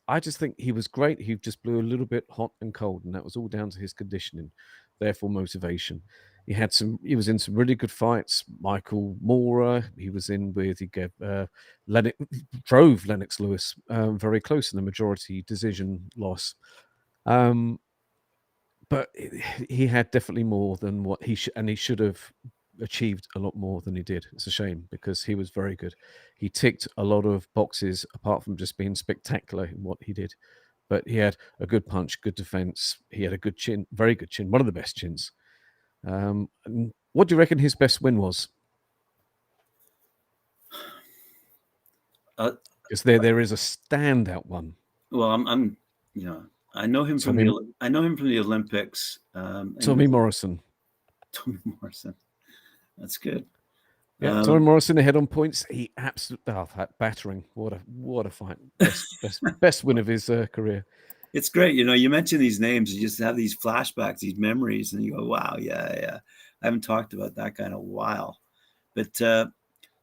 I just think he was great. He just blew a little bit hot and cold, and that was all down to his conditioning, therefore motivation. He was in some really good fights. Michael Moorer, he was in with, he gave drove Lennox Lewis very close in the majority decision loss. But he had definitely more than what he should have achieved a lot more than he did. It's a shame because he was very good. He ticked a lot of boxes apart from just being spectacular in what he did. But he had a good punch, good defense. He had a good chin, very good chin, one of the best chins. And what do you reckon his best win was? Because there is a standout one. Well, I know him from the Olympics. Tommy Morrison. Tommy Morrison. That's good. Yeah, Tommy Morrison ahead on points. He absolutely that battering. What a fight! Best win of his career. It's great. You mention these names, you just have these flashbacks, these memories, and you go, "Wow, yeah." I haven't talked about that guy in a while. But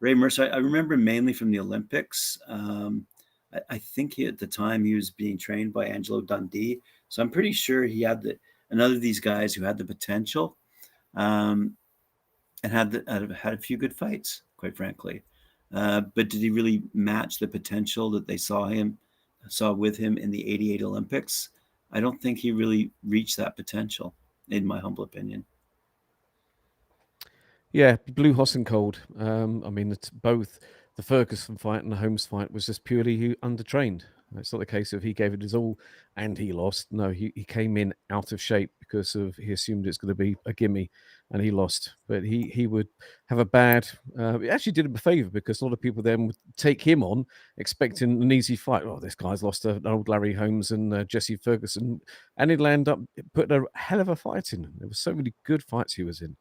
Ray Mercer, I remember mainly from the Olympics. I think at the time he was being trained by Angelo Dundee, so I'm pretty sure he had another of these guys who had the potential. And had a few good fights, quite frankly. But did he really match the potential that they saw with him in the '88 Olympics? I don't think he really reached that potential, in my humble opinion. Yeah, blew hot and cold. It's both the Ferguson fight and the Holmes fight was just purely undertrained. It's not the case of he gave it his all and he lost. No, he came in out of shape because he assumed it's going to be a gimme and he lost. But he would have a bad... it actually did him a favour because a lot of people then would take him on expecting an easy fight. Oh, this guy's lost an old Larry Holmes and Jesse Ferguson. And he'd land up putting a hell of a fight in. There were so many good fights he was in.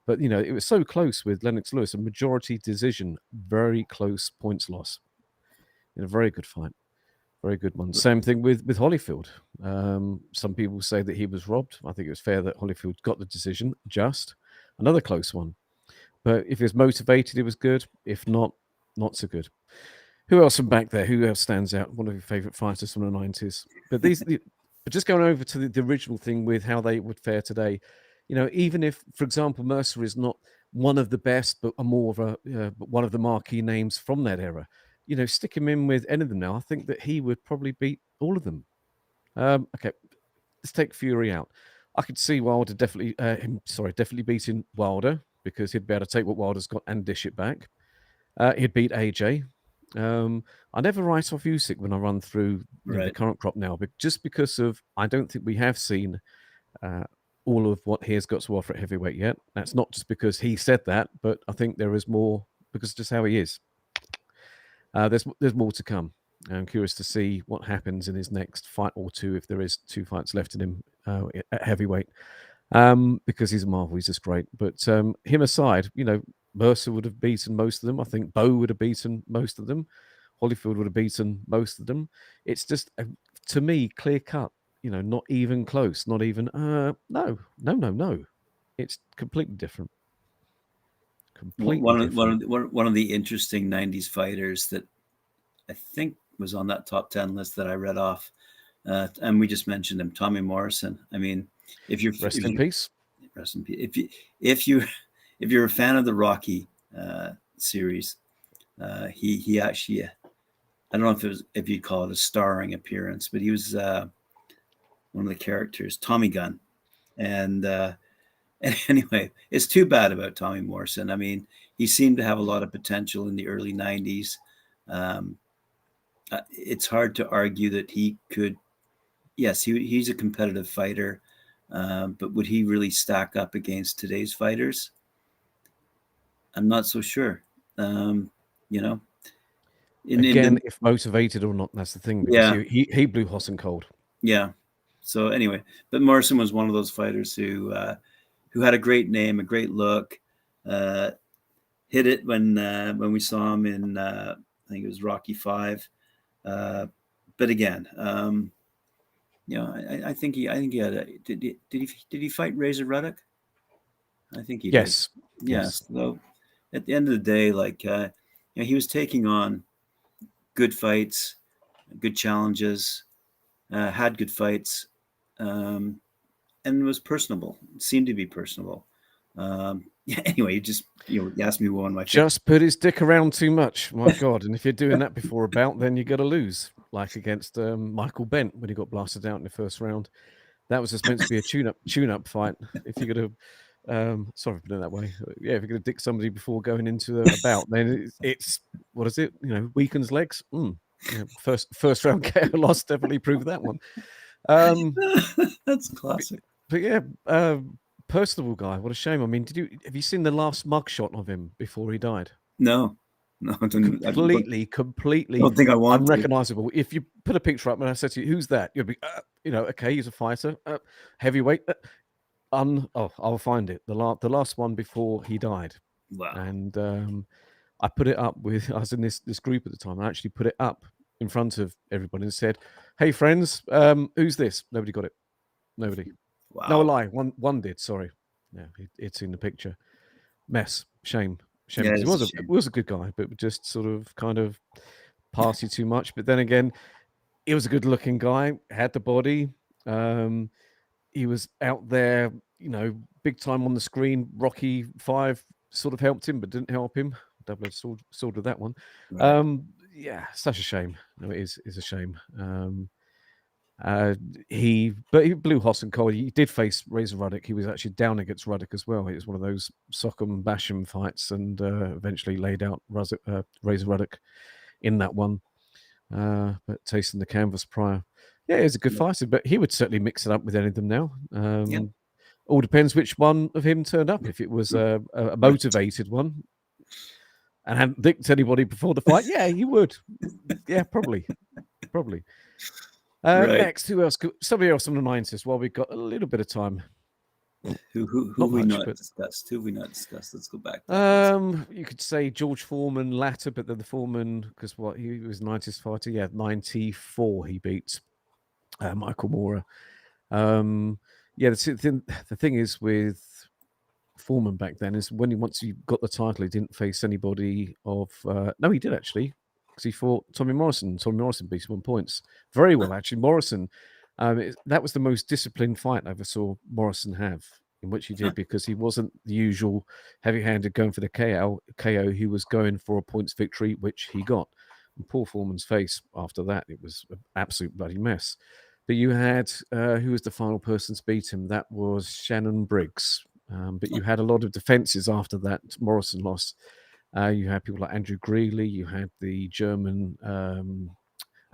But, it was so close with Lennox Lewis, a majority decision, very close points loss in a very good fight. Very good one. Same thing with Holyfield. Some people say that he was robbed. I think it was fair that Holyfield got the decision. Just another close one. But if he was motivated, it was good. If not, not so good. Who else from back there? Who else stands out? One of your favourite fighters from the 90s. But just going over to the original thing with how they would fare today. Even if, for example, Mercer is not one of the best, but more of one of the marquee names from that era. Stick him in with any of them now. I think that he would probably beat all of them. Okay, let's take Fury out. I could see Wilder definitely beating Wilder because he'd be able to take what Wilder's got and dish it back. He'd beat AJ. I never write off Usyk when I run through the current crop now, but just because I don't think we have seen all of what he has got to offer at heavyweight yet. That's not just because he said that, but I think there is more because of just how he is. There's more to come. I'm curious to see what happens in his next fight or two, if there is 2 fights left in him at heavyweight. because he's a Marvel. He's just great. But him aside, Mercer would have beaten most of them. I think Bowe would have beaten most of them. Holyfield would have beaten most of them. It's just, to me, clear cut. Not even close. Not even. No. It's completely different. One of the interesting 90s fighters that I think was on that top 10 list that I read off, and we just mentioned him, Tommy Morrison. I mean, if you're rest in peace. If you're a fan of the Rocky series, he actually, I don't know if you'd call it a starring appearance, but he was one of the characters, Tommy Gunn, and anyway, it's too bad about Tommy Morrison. I mean, he seemed to have a lot of potential in the early 90s. It's hard to argue that he could. Yes, he's a competitive fighter, but would he really stack up against today's fighters? I'm not so sure. Again, if motivated or not, that's the thing. Because he blew Hossen cold. Yeah. So anyway, but Morrison was one of those fighters who had a great name, a great look, hit it when we saw him in I think it was Rocky V. But again, I think he had a, did he fight Razor Ruddock? I think he did. Yes. So at the end of the day, he was taking on good fights, good challenges, had good fights, and was personable. Seemed to be personable. Anyway, you asked me one of my just put his dick around too much. My God! And if you're doing that before a bout, then you got to lose. Like against Michael Bent when he got blasted out in the first round. That was just meant to be a tune-up fight. If you're gonna, sorry for doing it that way. Yeah, if you're gonna dick somebody before going into a bout, then it's what is it? Weakens legs. First round KO loss definitely proved that one. That's classic. But yeah, personable guy. What a shame. I mean, have you seen the last mugshot of him before he died? No, completely. I don't think I want unrecognizable. If you put a picture up and I said to you, "Who's that?" You'd be, okay, he's a fighter, heavyweight. I'll find it. The last one before he died. Wow. And I put it up with. I was in this group at the time. I actually put it up in front of everybody and said, "Hey friends, who's this?" Nobody got it. Nobody. Wow. No, a lie. One did. Sorry. Yeah, it's in the picture. Mess. Shame. Yeah, he was a good guy, but just sort of kind of party too much. But then again, he was a good looking guy, had the body. He was out there, big time on the screen. Rocky V sort of helped him, but didn't help him. Double-edged sword with that one. Right. Yeah, such a shame. No, it is a shame. He blew Hossen cold. He did face Razor Ruddock. He was actually down against Ruddock as well. It was one of those sock'em bash'em fights, and eventually laid out Razor Ruddock in that one. But tasting the canvas prior. Yeah, he's a good fighter, but he would certainly mix it up with any of them now. All depends which one of him turned up. If it was a motivated one and hadn't dicked anybody before the fight, yeah, he would. Yeah, probably. Right. Next, who else? Somebody else on the 90s. Well, we've got a little bit of time. Who we not discussed? Who we not discussed? Let's go back. You could say George Foreman latter, but then the Foreman, because he was 90s fighter. Yeah, 94 he beat Michael Moorer. Yeah, the thing is with Foreman back then is once he got the title, he didn't face anybody of. No, he did actually. Because he fought Tommy Morrison. Tommy Morrison beat him on points. Very well, actually. Morrison, that was the most disciplined fight I ever saw Morrison have, in which he did, because he wasn't the usual heavy-handed going for the KO. He was going for a points victory, which he got. And poor Foreman's face after that, it was an absolute bloody mess. But you had, who was the final person to beat him? That was Shannon Briggs. But you had a lot of defenses after that Morrison loss. You had people like Andrew Greeley. You had the German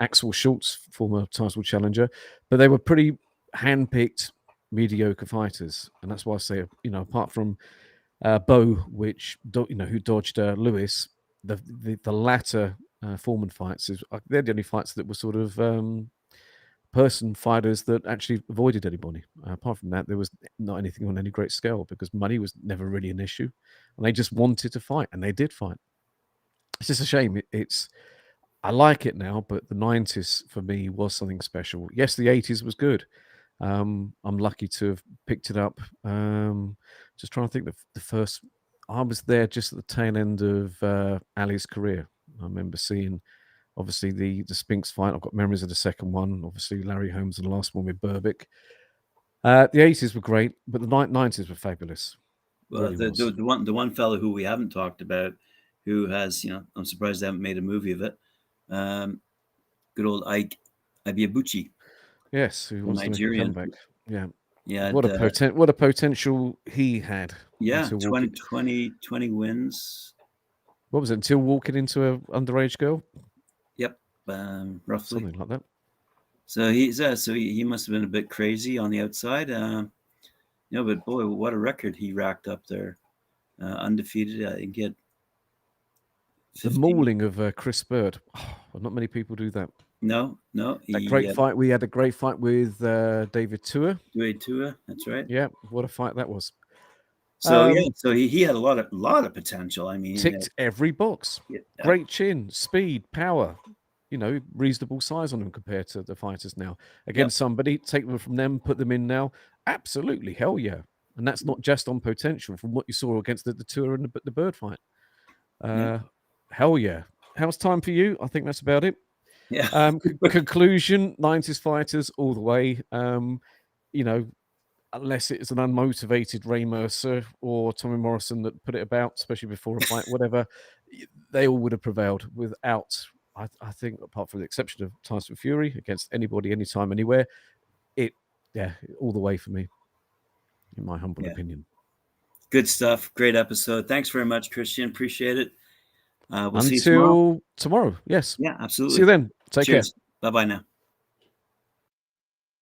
Axel Schultz, former title challenger. But they were pretty hand-picked, mediocre fighters. And that's why I say, apart from Bowe, who dodged Lewis, the latter Foreman fights, they're the only fights that were sort of fighters that actually avoided anybody. Apart from that, there was not anything on any great scale because money was never really an issue, and they just wanted to fight, and they did fight. It's just a shame. I like it now, but the 90s for me was something special. Yes, the 80s was good. I'm lucky to have picked it up. Just trying to think the first. I was there just at the tail end of Ali's career. I remember seeing, obviously, the Sphinx fight. I've got memories of the second one. Obviously, Larry Holmes and the last one with Berbick. The 80s were great, but the 90s were fabulous. Well, Really was. the one fellow who we haven't talked about, who has, I'm surprised they haven't made a movie of it. Good old Ike Ibeabuchi. Yes, who wants to make a comeback? Yeah. Yeah. What a potential he had. Yeah, 20 wins. What was it? Until walking into an underage girl? Yep, roughly. Something like that. So he must have been a bit crazy on the outside. But boy, what a record he racked up there. Undefeated. I think he had 50. The mauling of Chris Bird. Oh, not many people do that. No. That great fight. We had a great fight with David Tua. That's right. Yeah, what a fight that was. So so he had a lot of potential. I mean, ticked every box. Yeah. Great chin, speed, power. Reasonable size on him compared to the fighters now. Against somebody, take them from them, put them in now. Absolutely, hell yeah. And that's not just on potential. From what you saw against the Tua and the Bird fight. Hell yeah. How's time for you? I think that's about it. Yeah. Conclusion: 90s fighters all the way. Unless it's an unmotivated Ray Mercer or Tommy Morrison that put it about, especially before a fight, whatever, they all would have prevailed without. I think, apart from the exception of Tyson Fury against anybody, anytime, anywhere, all the way for me, in my humble opinion. Good stuff. Great episode. Thanks very much, Kristian. Appreciate it. We'll see you tomorrow. Yes. Yeah, absolutely. See you then. Take Cheers. care. Bye-bye now.